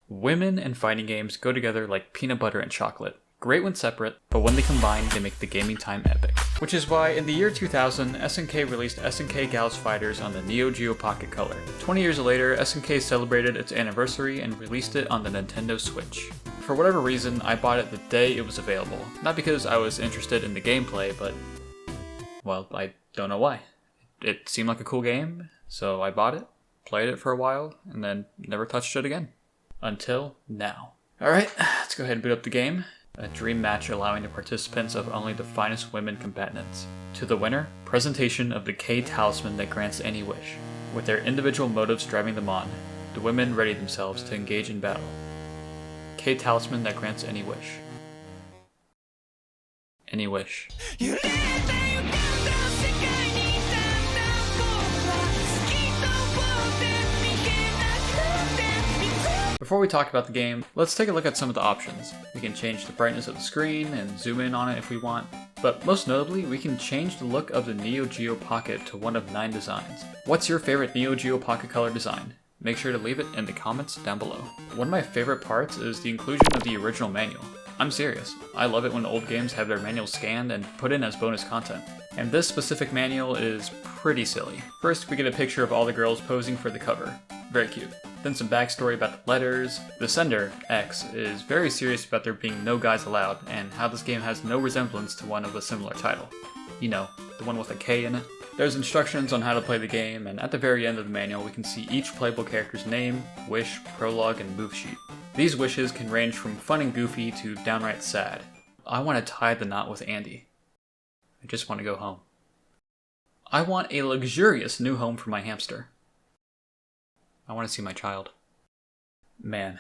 Women and fighting games go together like peanut butter and chocolate. Great when separate, but when they combine, they make the gaming time epic. Which is why in the year 2000, SNK released SNK''s Fighters on the Neo Geo Pocket Color. 20 years later, SNK celebrated its anniversary and released it on the Nintendo Switch. For whatever reason, I bought it the day it was available. Not because I was interested in the gameplay, but, well, I don't know why. It seemed like a cool game, so I bought it, played it for a while, and then never touched it again. Until now. Alright, let's go ahead and boot up the game. A dream match allowing the participants of only the finest women combatants. To the winner, presentation of the K talisman that grants any wish. With their individual motives driving them on, the women ready themselves to engage in battle. K talisman that grants any wish. Any wish. Before we talk about the game, let's take a look at some of the options. We can change the brightness of the screen and zoom in on it if we want, but most notably, we can change the look of the Neo Geo Pocket to one of 9 designs. What's your favorite Neo Geo Pocket Color design? Make sure to leave it in the comments down below. One of my favorite parts is the inclusion of the original manual. I'm serious, I love it when old games have their manuals scanned and put in as bonus content. And this specific manual is pretty silly. First, we get a picture of all the girls posing for the cover. Very cute. Then some backstory about the letters. The sender, X, is very serious about there being no guys allowed, and how this game has no resemblance to one of a similar title. You know, the one with a K in it. There's instructions on how to play the game, and at the very end of the manual we can see each playable character's name, wish, prologue, and move sheet. These wishes can range from fun and goofy to downright sad. I want to tie the knot with Andy. I just want to go home. I want a luxurious new home for my hamster. I want to see my child. Man,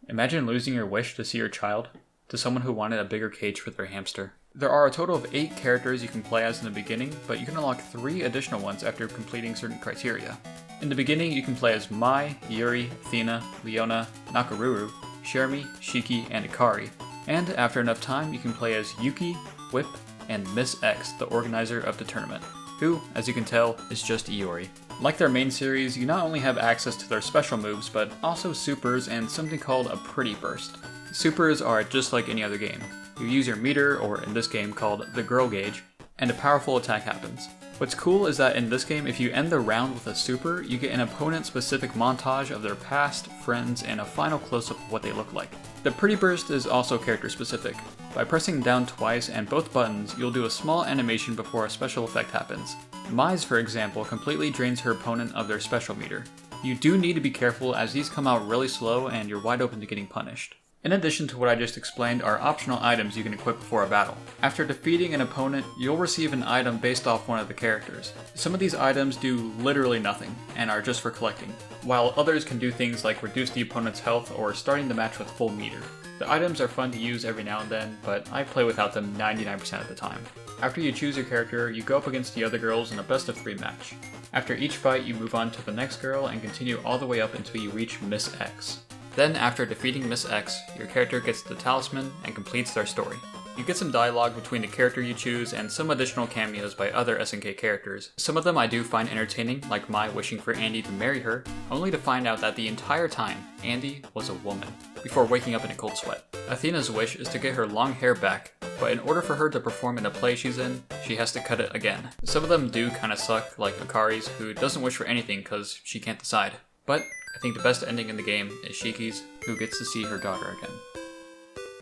imagine losing your wish to see your child to someone who wanted a bigger cage for their hamster. There are a total of 8 characters you can play as in the beginning, but you can unlock 3 additional ones after completing certain criteria. In the beginning, you can play as Mai, Yuri, Athena, Leona, Nakaruru, Shermie, Shiki, and Ikari. And after enough time, you can play as Yuki, Whip, and Miss X, the organizer of the tournament, who, as you can tell, is just Iori. Like their main series, you not only have access to their special moves, but also supers and something called a pretty burst. Supers are just like any other game. You use your meter, or in this game called the girl gauge, and a powerful attack happens. What's cool is that in this game, if you end the round with a super, you get an opponent-specific montage of their past, friends, and a final close-up of what they look like. The pretty burst is also character-specific. By pressing down twice and both buttons, you'll do a small animation before a special effect happens. Mai's, for example, completely drains her opponent of their special meter. You do need to be careful as these come out really slow and you're wide open to getting punished. In addition to what I just explained are optional items you can equip before a battle. After defeating an opponent, you'll receive an item based off one of the characters. Some of these items do literally nothing, and are just for collecting, while others can do things like reduce the opponent's health or starting the match with full meter. The items are fun to use every now and then, but I play without them 99% of the time. After you choose your character, you go up against the other girls in a best of 3 match. After each fight, you move on to the next girl and continue all the way up until you reach Miss X. Then, after defeating Miss X, your character gets the talisman and completes their story. You get some dialogue between the character you choose and some additional cameos by other SNK characters. Some of them I do find entertaining, like Mai wishing for Andy to marry her, only to find out that the entire time, Andy was a woman, before waking up in a cold sweat. Athena's wish is to get her long hair back, but in order for her to perform in the play she's in, she has to cut it again. Some of them do kinda suck, like Ikari's, who doesn't wish for anything cause she can't decide. But I think the best ending in the game is Shiki's, who gets to see her daughter again.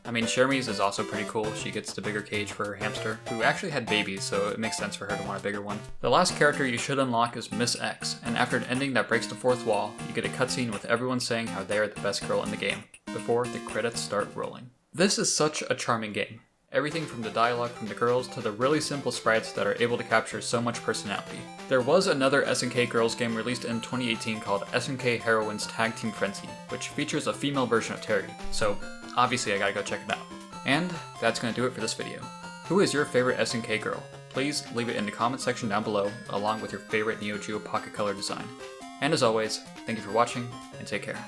I mean, Shermie's is also pretty cool. She gets the bigger cage for her hamster, who actually had babies, so it makes sense for her to want a bigger one. The last character you should unlock is Miss X, and after an ending that breaks the 4th wall, you get a cutscene with everyone saying how they are the best girl in the game, before the credits start rolling. This is such a charming game. Everything from the dialogue from the girls to the really simple sprites that are able to capture so much personality. There was another SNK girls game released in 2018 called SNK Heroines Tag Team Frenzy, which features a female version of Terry, so obviously I gotta go check it out. And that's gonna do it for this video. Who is your favorite SNK girl? Please leave it in the comment section down below, along with your favorite Neo Geo Pocket Color design. And as always, thank you for watching, and take care.